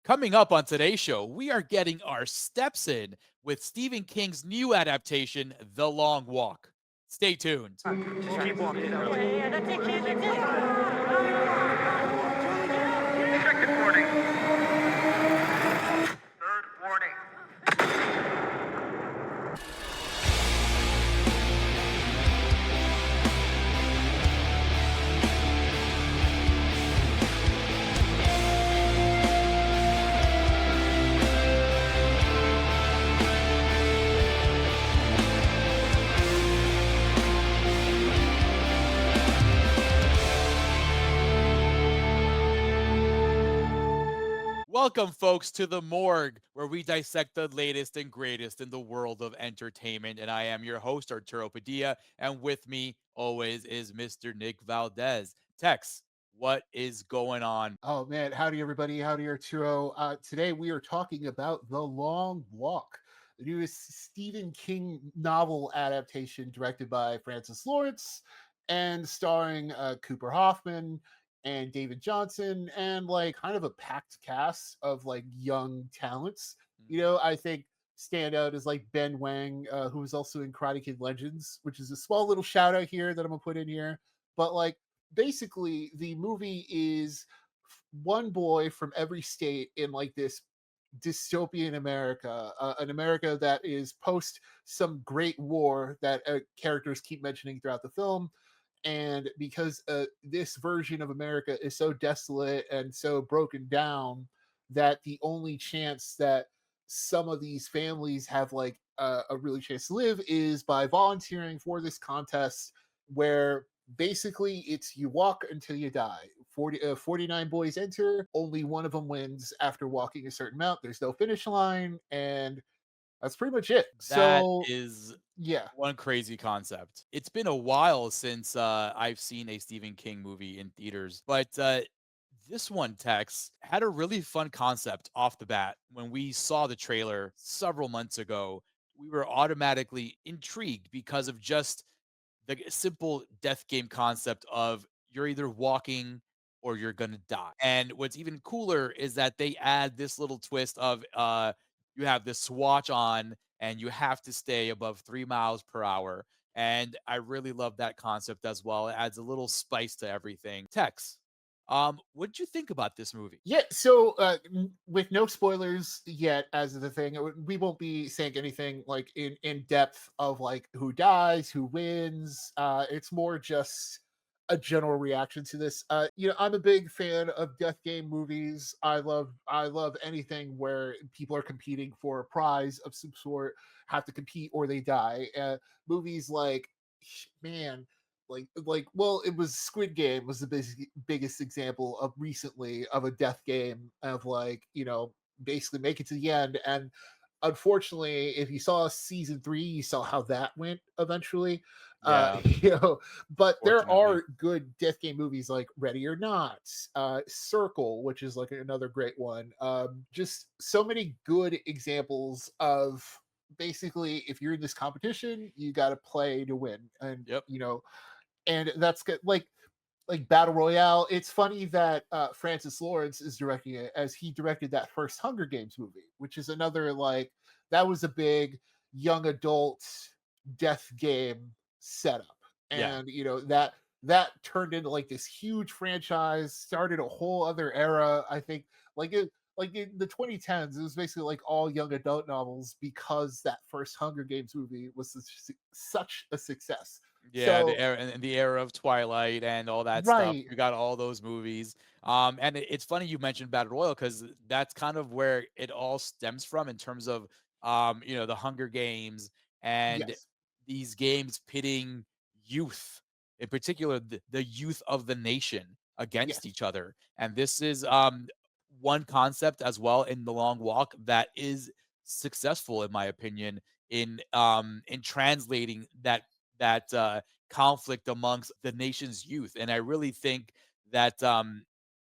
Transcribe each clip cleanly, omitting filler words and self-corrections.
Coming up on today's show, we are getting our steps in with Stephen King's new adaptation, The Long Walk. Stay tuned. Keep walking down the second warning. Third warning. Welcome, folks, to the Morgue, where we dissect the latest and greatest in the world of entertainment. And I am your host, Arturo Padilla. And with me, always, is Mr. Nick Valdez. Tex, what is going on? Oh man, howdy everybody, howdy Arturo. Today we are talking about The Long Walk, the newest Stephen King novel adaptation directed by Francis Lawrence and starring Cooper Hoffman and David Johnson and like kind of a packed cast of like young talents. I think standout is like Ben Wang, who was also in Karate Kid Legends, which is a small little shout out here that I'm gonna put in here. But like basically the movie is one boy from every state in like this dystopian America, an America that is post some great war that characters keep mentioning throughout the film. And because this version of America is so desolate and so broken down, that the only chance that some of these families have like a really chance to live is by volunteering for this contest where basically it's you walk until you die. 49 boys enter, only one of them wins after walking a certain amount. There's no finish line, and that's pretty much it. That So is yeah. one crazy concept. It's been a while since I've seen a Stephen King movie in theaters, but this one, Tex, had a really fun concept off the bat. When we saw the trailer several months ago, we were automatically intrigued because of just the simple death game concept of you're either walking or you're gonna die. And what's even cooler is that they add this little twist of you have this swatch on and you have to stay above 3 miles per hour. And I really love that concept as well. It adds a little spice to everything. Tex, what did you think about this movie? Yeah, so with no spoilers yet, as the thing, we won't be saying anything like in depth of like who dies, who wins. It's more just a general reaction to this. I'm a big fan of death game movies. I love anything where people are competing for a prize of some sort, have to compete or they die. Movies like, man, well, it was Squid Game was the biggest example of recently of a death game of like, basically make it to the end. And unfortunately, if you saw season 3, you saw how that went eventually. Yeah, But there fortunately. are good death game movies like Ready or Not, Circle, which is like another great one. Just so many good examples of basically if you're in this competition, you got to play to win. And Yep. and that's good. Like battle royale. It's funny that Francis Lawrence is directing it, as he directed that first Hunger Games movie, which is another like that was a big young adult death game setup, Yeah. and that turned into like this huge franchise, started a whole other era. I think like in the 2010s, it was basically like all young adult novels because that first Hunger Games movie was such a success. Yeah, the So era and the era of Twilight and all that stuff. right. We got all those movies. And it's funny you mentioned Battle Royale because that's kind of where it all stems from in terms of the Hunger Games and Yes. these games pitting youth, in particular the youth of the nation against Yes. each other. And this is one concept as well in the Long Walk that is successful, in my opinion, in translating that conflict amongst the nation's youth. And I really think that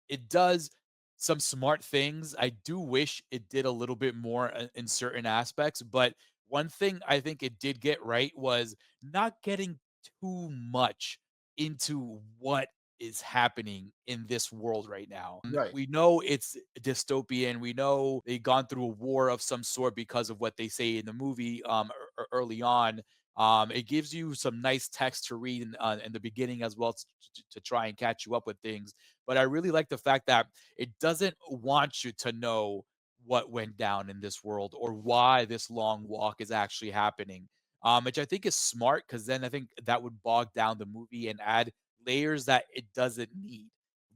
it does some smart things. I do wish it did a little bit more in certain aspects, but one thing I think it did get right was not getting too much into what is happening in this world right now. Right. We know it's dystopian. We know they've gone through a war of some sort because of what they say in the movie early on. It gives you some nice text to read in the beginning as well to try and catch you up with things. But I really like the fact that it doesn't want you to know what went down in this world or why this long walk is actually happening. Which I think is smart because then I think that would bog down the movie and add layers that it doesn't need.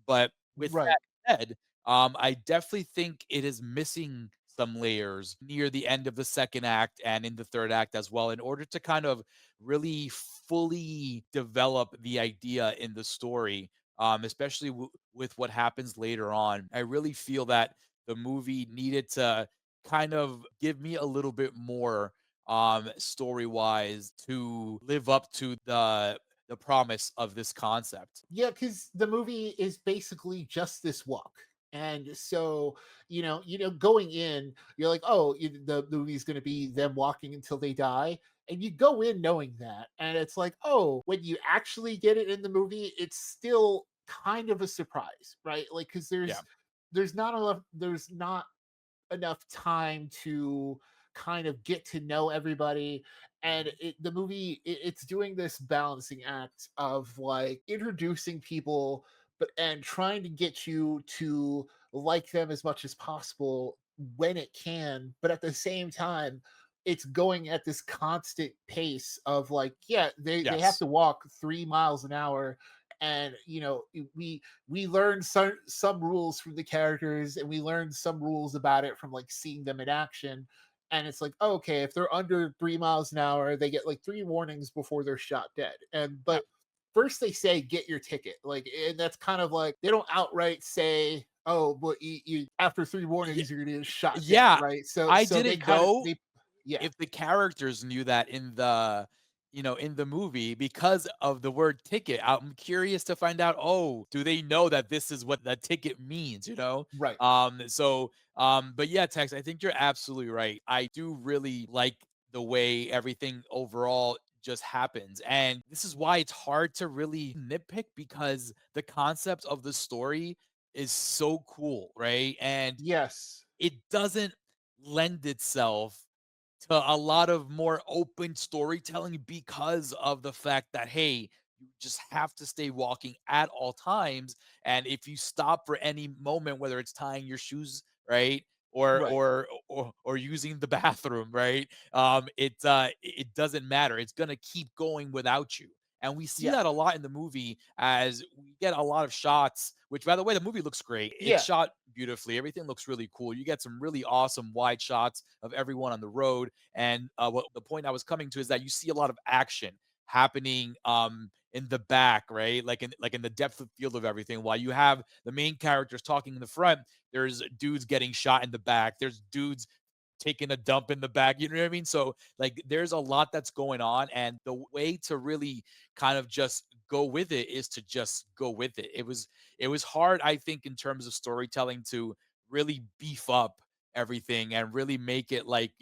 But with Right. that said, I definitely think it is missing some layers near the end of the second act and in the third act as well, in order to kind of really fully develop the idea in the story, especially with what happens later on. I really feel that the movie needed to kind of give me a little bit more story wise to live up to the promise of this concept. Yeah, because the movie is basically just this walk. And so, going in, you're like, oh, the movie's going to be them walking until they die. And you go in knowing that. And it's like, oh, when you actually get it in the movie, it's still kind of a surprise, right? Like, because Yeah. there's not enough time to kind of get to know everybody, and Mhm. the movie, it's doing this balancing act of like introducing people but and trying to get you to like them as much as possible when it can, but at the same time it's going at this constant pace of like, yeah, they have Yes. to walk 3 miles an hour. And we learn some rules from the characters, and we learn some rules about it from like seeing them in action. And it's like, oh, okay, if they're under 3 miles an hour, they get like three warnings before they're shot dead. And Yeah. but first they say get your ticket, like, and that's kind of like they don't outright say, oh, but you after three Yeah. warnings you're gonna get shot dead, Yeah. right? So I so they didn't kind of know they yeah. if the characters knew that in the movie because of the word ticket. I'm curious to find out, oh, do they know that this is what the ticket means, you know? Right. But yeah, Tex, I think you're absolutely right. I do really like the way everything overall just happens. And this is why it's hard to really nitpick because the concept of the story is so cool, right? And Yes. it doesn't lend itself to a lot of more open storytelling because of the fact that, hey, you just have to stay walking at all times. And if you stop for any moment, whether it's tying your shoes, right? Or Right. or using the bathroom, right? It doesn't matter. It's gonna keep going without you. And we see Yeah. that a lot in the movie as we get a lot of shots, which by the way, the movie looks great. It's Yeah. shot beautifully. Everything looks really cool. You get some really awesome wide shots of everyone on the road. And what the point I was coming to is that you see a lot of action happening in the back, right? Like in the depth of field of everything. While you have the main characters talking in the front, there's dudes getting shot in the back. There's dudes taking a dump in the back. You know what I mean? So like there's a lot that's going on. And the way to really kind of just go with it is to just go with it. It was hard, I think, in terms of storytelling to really beef up everything and really make it like,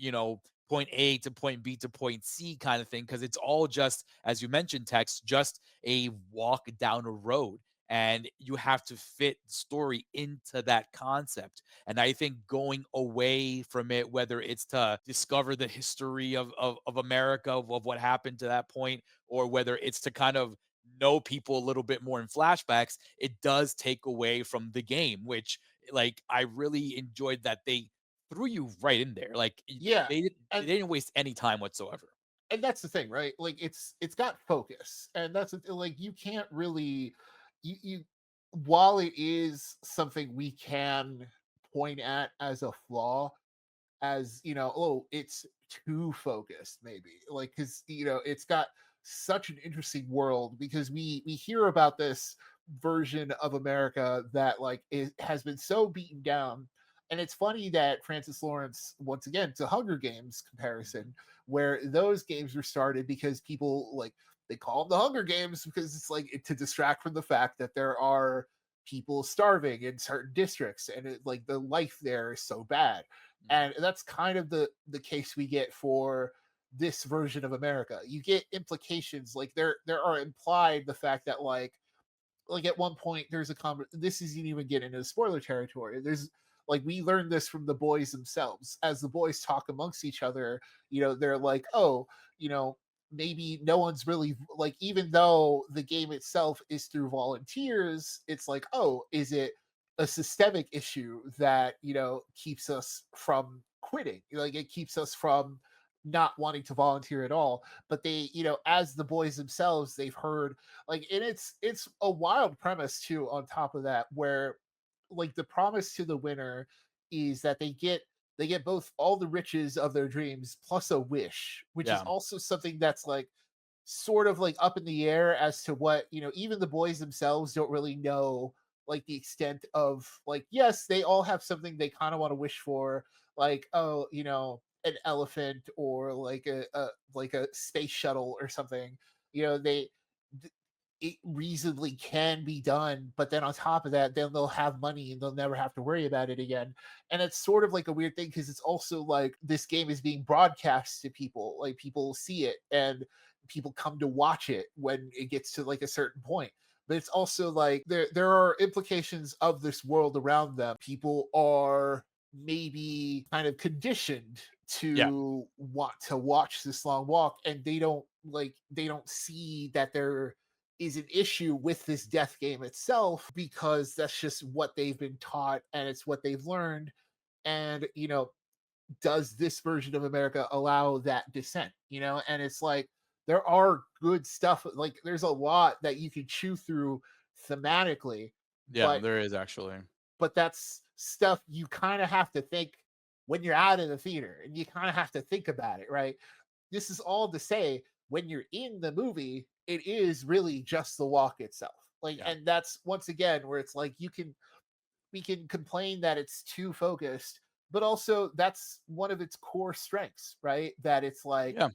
point A to point B to point C kind of thing. Cause it's all just, as you mentioned, Text, just a walk down a road. And you have to fit story into that concept. And I think going away from it, whether it's to discover the history of America, of what happened to that point, or whether it's to kind of know people a little bit more in flashbacks, it does take away from the game, which like I really enjoyed that they threw you right in there. Like Yeah. they and didn't waste any time whatsoever. and that's the thing, right? Like it's got focus, and like you can't really, you while it is something we can point at as a flaw, as oh, it's too focused, maybe, like, because it's got such an interesting world, because we hear about this version of America that like has been so beaten down. And it's funny that Francis Lawrence, once again, to Hunger Games Mhm. comparison, where those games were started because people like, they call them the Hunger Games because it's like to distract from the fact that there are people starving in certain districts, and like the life there is so bad. Mhm. And that's kind of the case we get for this version of America. You get implications, like there are implied the fact that like like at one point there's a this isn't even getting into spoiler territory. There's like we learned this from the boys themselves as the boys talk amongst each other. They're like, oh, maybe no one's really like, even though the game itself is through volunteers, it's like, oh, is it a systemic issue that keeps us from quitting, like it keeps us from not wanting to volunteer at all. But they, as the boys themselves, they've heard, like, and it's a wild premise too on top of that, where like the promise to the winner is that they get both all the riches of their dreams plus a wish, which is Yeah. also something that's like sort of like up in the air as to what, even the boys themselves don't really know, like the extent of, like, yes, they all have something they kind of want to wish for, like, oh, an elephant or like a space shuttle or something. They it reasonably can be done, but then on top of that, then they'll have money and they'll never have to worry about it again. And it's sort of like a weird thing because it's also like this game is being broadcast to people, like people see it and people come to watch it when it gets to like a certain point. But it's also like there are implications of this world around them. People are maybe kind of conditioned Yeah. to want to watch this long walk, and they don't see that there is an issue with this death game itself, because that's just what they've been taught and it's what they've learned. And does this version of America allow that dissent? And it's like there are good stuff, like there's a lot that you can chew through thematically, Yeah, but there is actually. that's stuff you kind of have to think when you're out of the theater, and you kind of have to think about it, right? This is all to say, when you're in the movie, it is really just the walk itself. Like, Yeah. and that's once again where it's like we can complain that it's too focused, but also that's one of its core strengths, right? That it's like Yeah.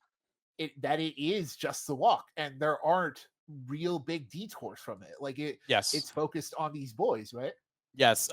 it is just the walk, and there aren't real big detours from it. Like Yes. it's focused on these boys, right? Yes,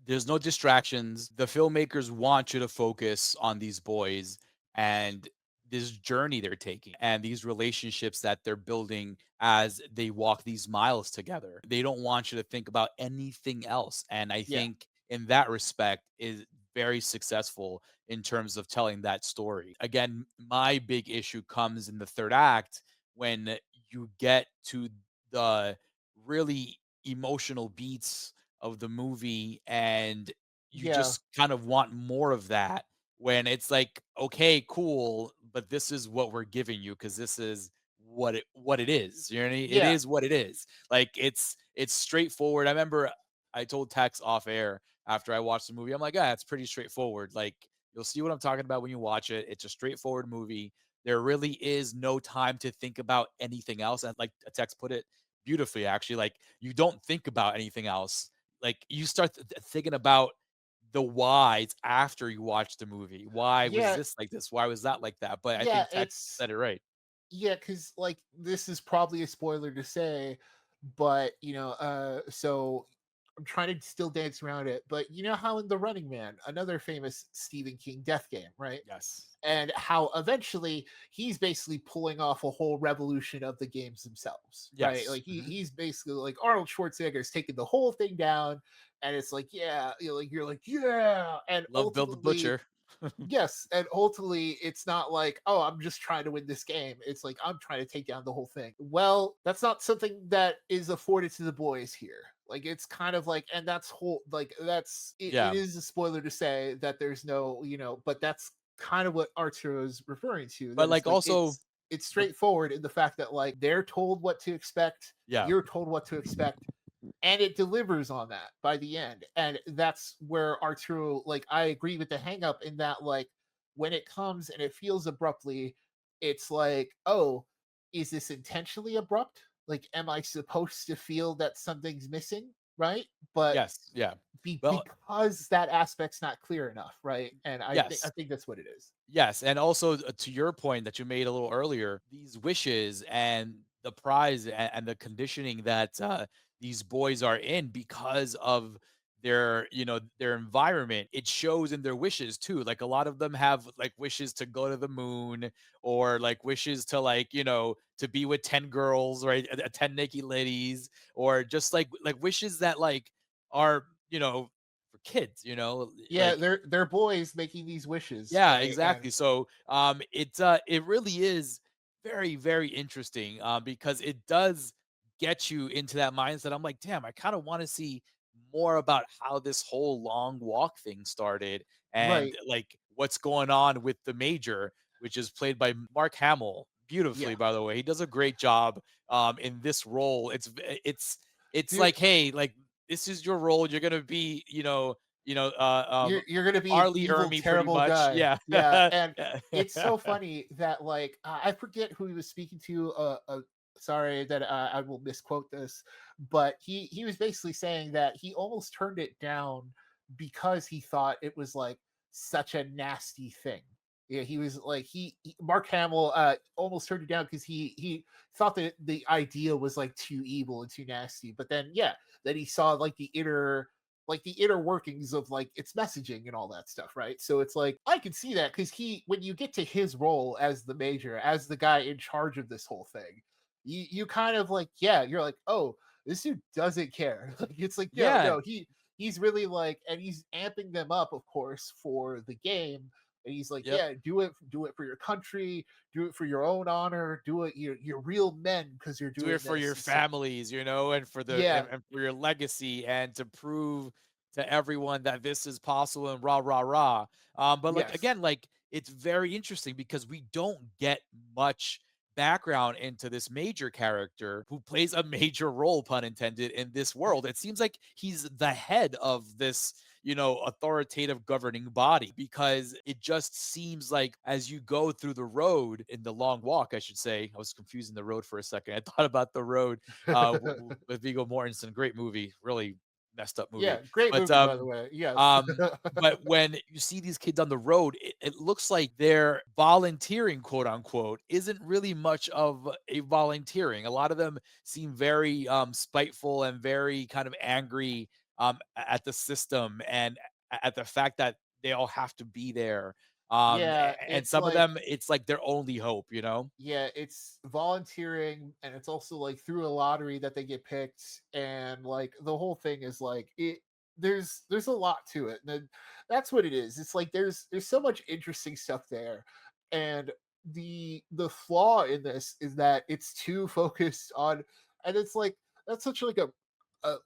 there's no distractions. The filmmakers want you to focus on these boys and this journey they're taking and these relationships that they're building as they walk these miles together. They don't want you to think about anything else. And I Yeah. think in that respect is very successful in terms of telling that story. Again, my big issue comes in the third act when you get to the really emotional beats of the movie and you Yeah. just kind of want more of that when it's like, okay, cool, but this is what we're giving you because this is what it is. You know what I mean? It Yeah. is what it is. Like it's straightforward. I remember I told Tex off air after I watched the movie, I'm like, yeah, it's pretty straightforward. Like you'll see what I'm talking about when you watch it. It's a straightforward movie. There really is no time to think about anything else. And like Tex put it beautifully, actually, like you don't think about anything else, like you start thinking about the whys after you watch the movie. Why was Yeah. this like this? Why was that like that? But I Yeah. think Tex said it right. Yeah, because like this is probably a spoiler to say, but so I'm trying to still dance around it. But you know how in The Running Man, another famous Stephen King death game, right? Yes. And how eventually he's basically pulling off a whole revolution of the games themselves, right? Yes. Like he's basically like Arnold Schwarzenegger's taking the whole thing down, and it's like, yeah, you're like, yeah, and Love Bill the ultimately, Butcher. yes, and ultimately it's not like, oh, I'm just trying to win this game. It's like I'm trying to take down the whole thing. Well, that's not something that is afforded to the boys here. Like it's kind of like, and that's whole like that's it Yeah. is a spoiler to say that there's no, but that's kind of what Arturo is referring to. But That it's like like also it's the straightforward in the fact that like they're told what to expect, yeah. you're told what to expect, and it delivers on that by the end. And that's where Arturo, like, I agree with the hang up in that, like, when it comes and it feels abruptly, it's like, oh, is this intentionally abrupt? Like, am I supposed to feel that something's missing? Right. But Yes. Yeah. Well, because that aspect's not clear enough, right? And I yes. think that's what it is. Yes, and also to your point that you made a little earlier, these wishes and the prize and the conditioning that these boys are in because of their environment, it shows in their wishes too. Like a lot of them have like wishes to go to the moon, or like wishes to like, to be with 10 girls, right? 10 naked ladies, or just like wishes that like are, for kids, Yeah, like they're boys making these wishes, yeah, right? And exactly. So, it really is very, very interesting, because it does get you into that mindset. I'm like, damn, I kind of want to see more about how this whole long walk thing started, and right, like what's going on with the major, which is played by Mark Hamill, yeah. beautifully, by the way. He does a great job, in this role. It's You're like, hey, like this is your role. You're gonna be, you're gonna be an Arlie evil, Ermy pretty terrible much. guy. Yeah. Yeah, and Yeah. it's so funny that like I forget who he was speaking to. Sorry that I will misquote this, but he was basically saying that he almost turned it down because he thought it was like such a nasty thing. Yeah, he was like Mark Hamill almost turned it down because he thought that the idea was like too evil and too nasty. But then yeah, then he saw like the inner workings of like its messaging and all that stuff, right? So it's like I can see that because when you get to his role as the major, as the guy in charge of this whole thing, you kind of like, yeah, you're like, oh, this dude doesn't care. Like it's like, Yeah. no, he's really like, and he's amping them up, of course, for the game. And he's like, Yep. yeah, do it for your country, do it for your own honor, do it. You're real men because you're Do doing it for this. your It's like, families, and for yeah, and for your legacy, and to prove to everyone that this is possible, and rah rah rah. But like yes, again, like it's very interesting because we don't get much background into this major character who plays a major role, pun intended, in this world. It seems like he's the head of this, authoritative governing body, because it just seems like as you go through the road in the long walk, I should say, I was confusing the road for a second. I thought about the road, with Viggo Mortensen. Great movie, really messed up movie. yeah, great But movie, by the way. Yes. um, but when you see these kids on the road, it looks like their volunteering, quote unquote, isn't really much of a volunteering. A lot of them seem very spiteful and very kind of angry, at the system, and at the fact that they all have to be there. Yeah, And it's some of like them, it's like their only hope, yeah, it's volunteering and it's also like through a lottery that they get picked and like the whole thing is like it there's a lot to it. And then that's what it is. It's like there's so much interesting stuff there. And the flaw in this is that it's too focused on and it's like that's such like a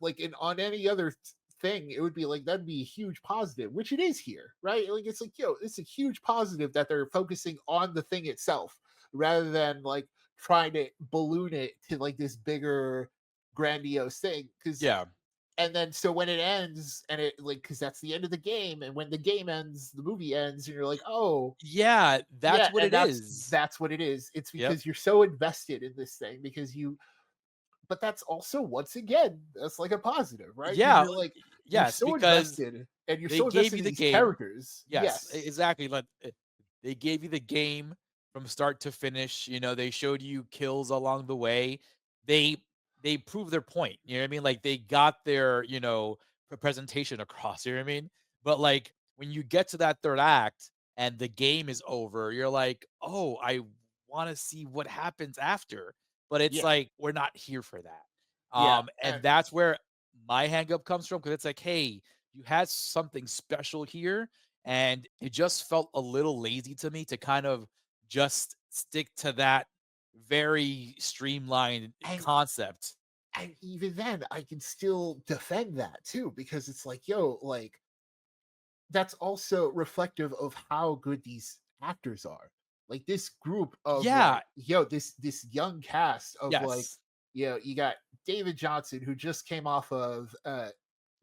like in on any other thing, it would be like that'd be a huge positive, which it is here, right? Like it's like, it's a huge positive that they're focusing on the thing itself rather than like trying to balloon it to like this bigger grandiose thing. Because Yeah. and then so when it ends and it like because that's the end of the game, and when the game ends, the movie ends, and you're like, oh Yeah, yeah, that's what and it that's is. that's what it is. It's Yep. because you're so invested in this thing because you but that's also once again that's like a positive, right? Because Yeah. you're like you're Yes, so because invested and you're they so gave invested you in the these game. characters. Yes, Yes. exactly. Like, they gave you the game from start to finish. They showed you kills along the way. They they proved their point. You know what I mean? Like they got their, presentation across. You know what I mean? But like when you get to that third act and the game is over, you're like, oh, I want to see what happens after. But it's Yeah. like we're not here for that. Yeah. And that's where my hang up comes from, because it's like, hey, you had something special here, and it just felt a little lazy to me to kind of just stick to that very streamlined and concept. and even then I can still defend that too because it's like, like that's also reflective of how good these actors are. Like this group of Yeah, like, this young cast of like, yes. you got David Johnson who just came off of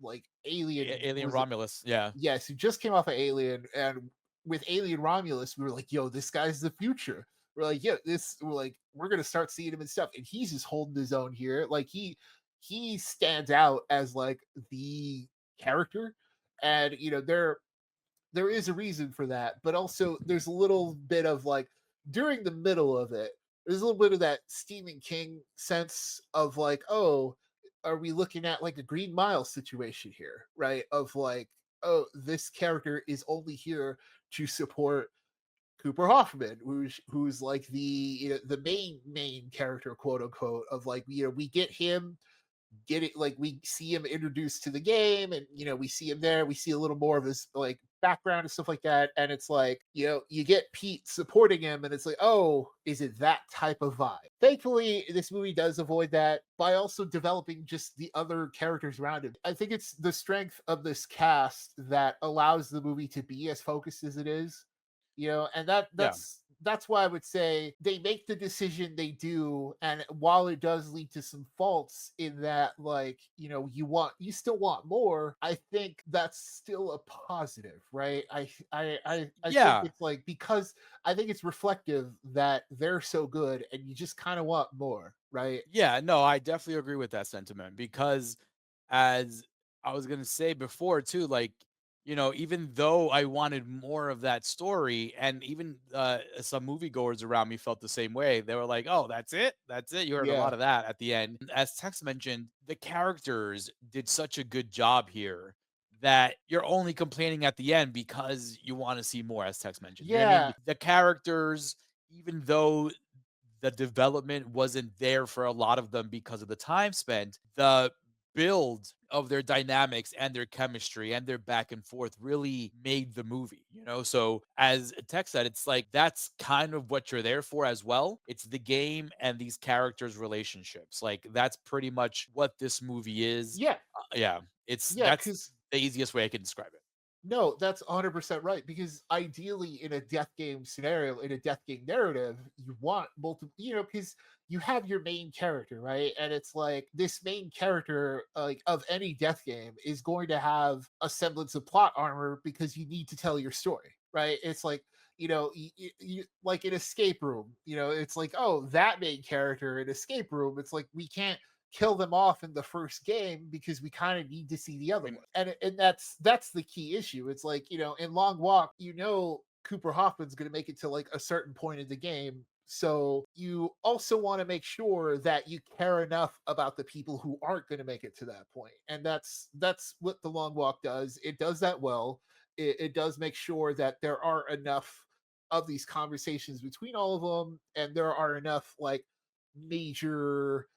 like Alien Alien was it Romulus. Yeah. yes, who just came off of Alien and with Alien Romulus, we were like, this guy's the future. We're like, we're like, we're gonna start seeing him and stuff. And he's just holding his own here. Like he stands out as like the character. And there is a reason for that, but also there's a little bit of like during the middle of it, there's a little bit of that Stephen King sense of like, oh, are we looking at like a Green Mile situation here, right? Of like, oh, this character is only here to support Cooper Hoffman, who's like the the main character, quote unquote, of like we get him, get it, like we see him introduced to the game, and we see him there, we see a little more of his like background and stuff like that, and it's like you get Pete supporting him, and it's like, oh, is it that type of vibe? Thankfully this movie does avoid that by also developing just the other characters around him. I think it's the strength of this cast that allows the movie to be as focused as it is, and Yeah. that's why I would say they make the decision they do. And while it does lead to some faults in that, like, you still want more, I think that's still a positive, right? I think Yeah. it's like, because I think it's reflective that they're so good and you just kind of want more, right? Yeah, no, I definitely agree with that sentiment because as I was going to say before too, like, even though I wanted more of that story and even some moviegoers around me felt the same way. They were like, "Oh, that's it? That's it?" You heard a Yeah. lot of that at the end. As Tex mentioned, the characters did such a good job here that you're only complaining at the end because you want to see more, as Tex mentioned. You know what I mean? Yeah. The characters, even though the development wasn't there for a lot of them because of the time spent, the build of their dynamics and their chemistry and their back and forth really made the movie. So as Tech said, it's like that's kind of what you're there for as well. It's the game and these characters' relationships. Like that's pretty much what this movie is. Yeah. Yeah, it's Yeah. that's Because the easiest way I can describe it. no, that's 100% right. Because ideally, in a death game scenario, in a death game narrative, you want multiple, because you have your main character, right? And it's like this main character, like of any death game, is going to have a semblance of plot armor because you need to tell your story, right? It's like, like an escape room, it's like, oh, that main character in escape room, it's like we can't kill them off in the first game because we kind of need to see the I other mean, one. And that's the key issue. It's like, in Long Walk, Cooper Hoffman's going to make it to like a certain point in the game. So you also want to make sure that you care enough about the people who aren't going to make it to that point. And that's what the Long Walk does. It does that well. It does make sure that there are enough of these conversations between all of them, and there are enough like major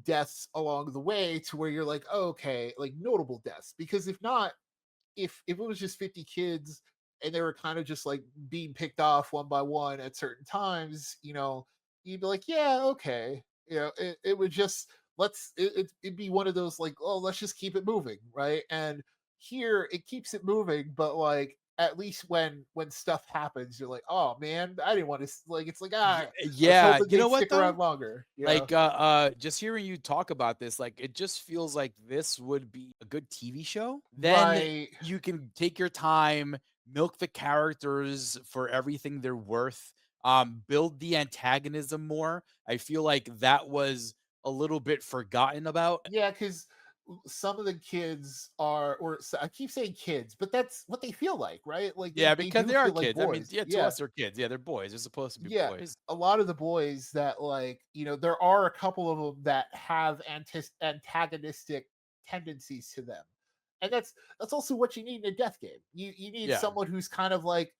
deaths along the way to where you're like, oh, okay, like notable deaths. Because if not, if it was just 50 kids and they were kind of just like being picked off one by one at certain times, you'd be like, yeah, okay. It would just it'd be one of those like, oh, let's just keep it moving, right? And here it keeps it moving, but like at least when stuff happens, you're like, oh man, I didn't want to, like, it's like, I was yeah, hoping you know they'd what stick around though? longer, Like, just hearing you talk about this, like, it just feels like this would be a good TV show. Then right. you can take your time, milk the characters for everything they're worth, build the antagonism more. I feel like that was a little bit forgotten about. Yeah, because some of the kids are, I keep saying kids, but that's what they feel like, right? Like Yeah, they because do they are feel like kids. I mean, boys. yeah, to Yeah, us, they're kids. Yeah, they're boys. They're supposed to be yeah. boys. A lot of the boys that, like, there are a couple of them that have antagonistic tendencies to them, and that's also what you need in a death game. You need Yeah. someone who's kind of like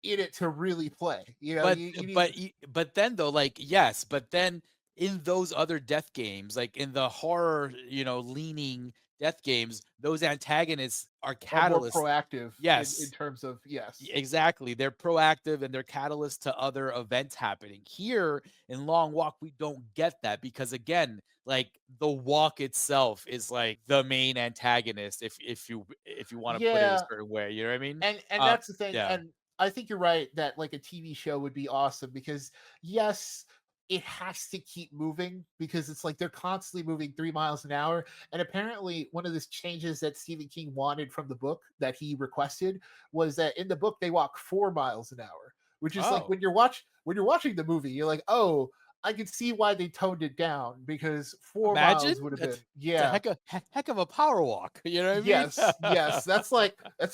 in it to really play. But You need. but then though, like, yes, but then in those other death games, like in the horror, leaning death games, those antagonists are Are more catalysts. proactive in Yes, terms of, yes. exactly. They're proactive and they're catalysts to other events happening. Here in Long Walk, we don't get that because again, like the walk itself is like the main antagonist if you want to put it a Yeah, certain way, you know what I mean? and that's the thing. Yeah. And I think you're right that like a TV show would be awesome because, yes, it has to keep moving because it's like they're constantly moving 3 miles an hour. And apparently one of the changes that Stephen King wanted from the book that he requested was that in the book they walk 4 miles an hour, which is like Oh. when you're watching the movie, you're like, oh, I can see why they toned it down because four Imagine miles would have been, that's a yeah. heck of a power walk, you know what I mean? Yes, yes. That's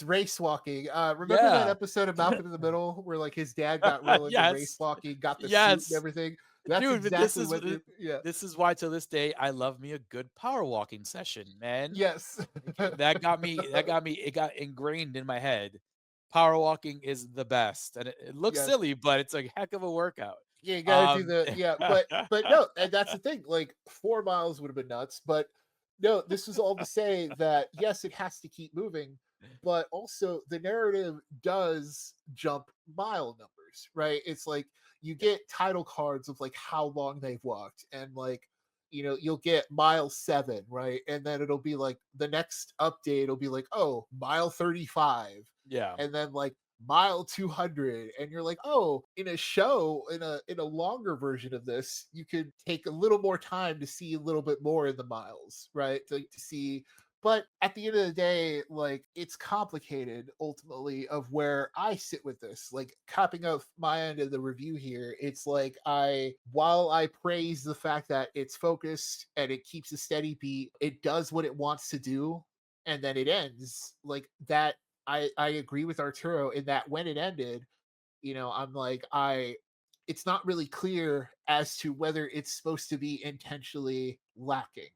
race walking. Remember that Yeah. episode of Malcolm in the Middle where like his dad got real into race Yes. walking, got the suit and Yes. everything? That's Dude, but this exactly is what it, yeah. this is why to this day I love me a good power walking session, man. Yes. That got me it got ingrained in my head. Power walking is the best, and it looks Yes. silly, but it's a heck of a workout. Yeah, you gotta do Um the, yeah, but no, and that's the thing. Like 4 miles would have been nuts, but no, this is all to say that yes, it has to keep moving, but also the narrative does jump mile numbers, right? It's like you Yeah. get title cards of like how long they've walked, and like you'll get mile 7, right? And then it'll be like the next update will be like, oh, mile 35, Yeah. and then like mile 200, and you're like, oh, in a show, in a longer version of this, you could take a little more time to see a little bit more in the miles, right? To see, but at the end of the day, like, it's complicated ultimately of where I sit with this. Like, capping off my end of the review here, it's like, while I praise the fact that it's focused and it keeps a steady beat, it does what it wants to do, and then it ends like that. I agree with Arturo in that when it ended, I'm like, it's not really clear as to whether it's supposed to be intentionally lacking.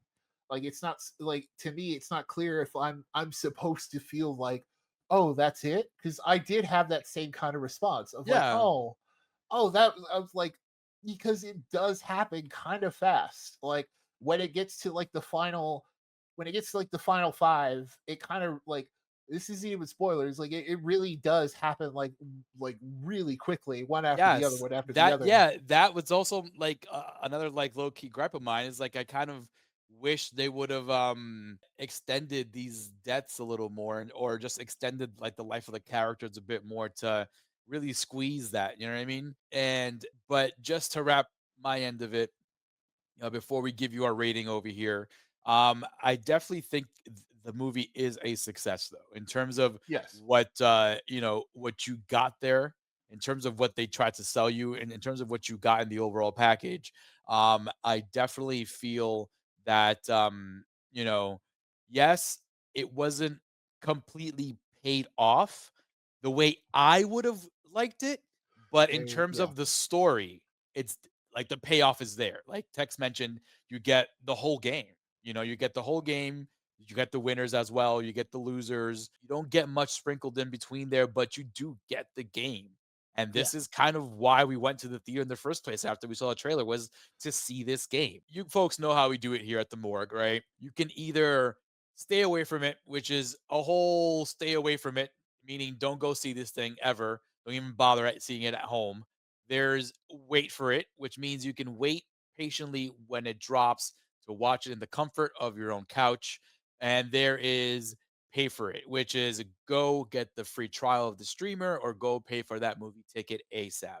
Like, it's not like, to me, it's not clear if I'm supposed to feel like, oh, that's it, because I did have that same kind of response of like, Yeah. oh, that I was like, because it does happen kind of fast. Like, when it gets to like the final, when it gets to like the final five, it kind of like, this isn't even spoilers. Like, it really does happen like really quickly, one after the other, Yes. one after the That other. yeah, that was also, like, another, like, low key gripe of mine is, like, I kind of wish they would've, extended these deaths a little more or just extended, like, the life of the characters a bit more to really squeeze that, you know what I mean? But just to wrap my end of it, before we give you our rating over here, I definitely think the movie is a success, though, in terms of Yes. what you got there, in terms of what they tried to sell you, and in terms of what you got in the overall package. I definitely feel that, yes, it wasn't completely paid off the way I would have liked it, but in terms Yeah. of the story, it's like the payoff is there. Like Tex mentioned, you get the whole game. You get the whole game. You get the winners as well. You get the losers. You don't get much sprinkled in between there, but you do get the game. And Yeah. this is kind of why we went to the theater in the first place after we saw the trailer, was to see this game. You folks know how we do it here at the Morgue, right? You can either stay away from it, which is a whole stay away from it, meaning don't go see this thing ever. Don't even bother seeing it at home. There's wait for it, which means you can wait patiently when it drops to watch it in the comfort of your own couch. And there is pay for it, which is go get the free trial of the streamer or go pay for that movie ticket ASAP.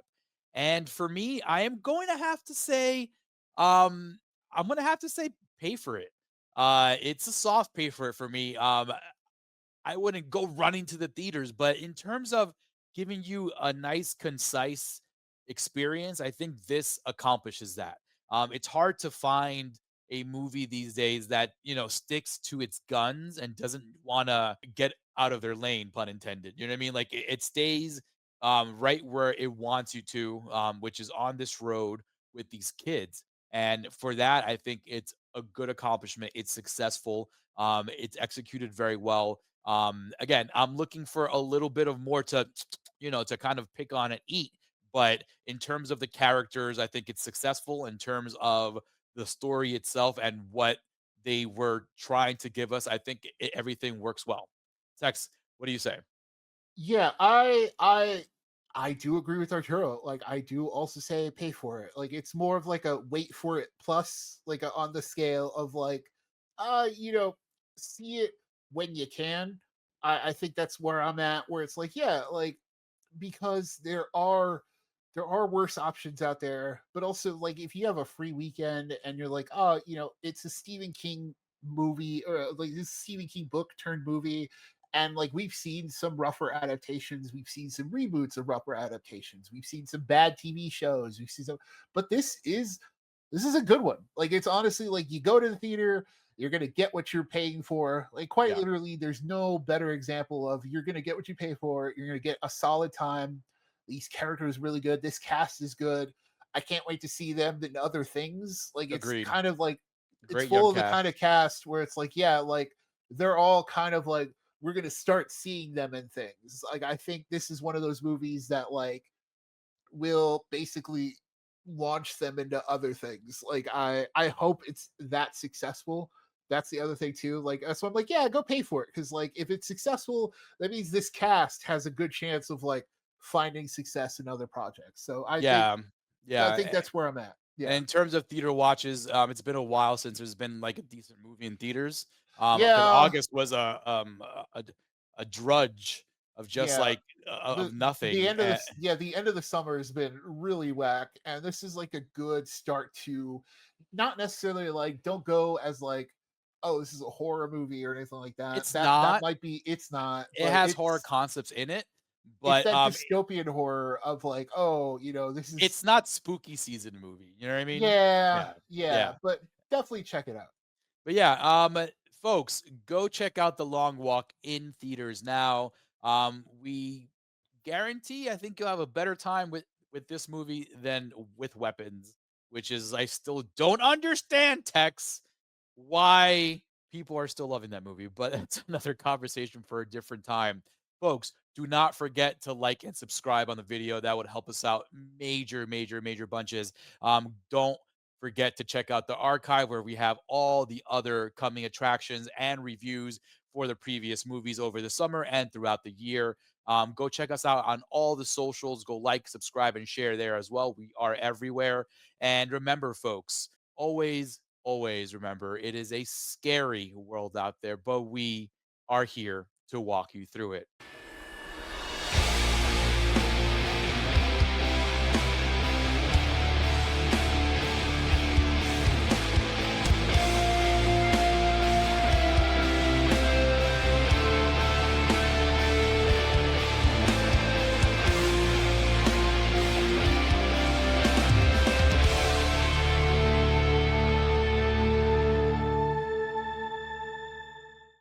And for me, I am going to have to say, um, I'm going to have to say pay for it. It's a soft pay for it for me. I wouldn't go running to the theaters, but in terms of giving you a nice, concise experience, I think this accomplishes that. It's hard to find a movie these days that sticks to its guns and doesn't want to get out of their lane, pun intended. You know what I mean? Like it stays right where it wants you to, which is on this road with these kids. And for that, I think it's a good accomplishment. It's successful. It's executed very well. Again, I'm looking for a little bit of more to, to kind of pick on and eat. But in terms of the characters, I think it's successful. In terms of the story itself and what they were trying to give us, I think everything works well. Tex, what do you say? Yeah, I do agree with Arturo. Like, I do also say pay for it. Like, it's more of like a wait for it plus, like on the scale of like, you know, see it when you can. I think that's where I'm at, where it's like, yeah, like, because there are worse options out there, but also like if you have a free weekend and you're like, oh, it's a Stephen King movie, or like this Stephen King book turned movie, and like we've seen some rougher adaptations, we've seen some reboots of rougher adaptations, we've seen some bad TV shows, we've seen some, but this is a good one. Like, it's honestly like, you go to the theater, you're gonna get what you're paying for. Like, quite Yeah. literally, there's no better example of, you're gonna get what you pay for. You're gonna get a solid time. These characters really good. This cast is good. I can't wait to see them in other things. Like it's Agreed. kind of like it's Great young full of the kind cast. of cast where it's like, yeah, like they're all kind of like we're gonna start seeing them in things. Like I think this is one of those movies that like will basically launch them into other things. Like I hope it's that successful. That's the other thing too. Like so I'm like, yeah, go pay for it. Cause like if it's successful, that means this cast has a good chance of like finding success in other projects. So Yeah. I Yeah. think that's where I'm at. And Yeah. in terms of theater watches, it's been a while since there's been like a decent movie in theaters. Because Yeah. August was a drudge of just Yeah. like of The nothing. end of this, yeah, the end of the summer has been really whack, and this is like a good start to not necessarily like don't go as like, oh, this is a horror movie or anything like that. It's That not. might be it's not, It but has horror concepts in it, it's but that dystopian horror of like, oh, this is it's not spooky season movie. You know what I mean? yeah, Yeah, yeah, yeah. but definitely check it out. But yeah, folks, go check out The Long Walk in theaters now. We guarantee, I think you'll have a better time with this movie than with Weapons, which is I still don't understand Tex why people are still loving that movie, but it's another conversation for a different time. Folks, do not forget to like and subscribe on the video. That would help us out major, major, major bunches. Don't forget to check out the archive where we have all the other coming attractions and reviews for the previous movies over the summer and throughout the year. Go check us out on all the socials. Go like, subscribe, and share there as well. We are everywhere. And remember, folks, always remember it is a scary world out there, but we are here to walk you through it.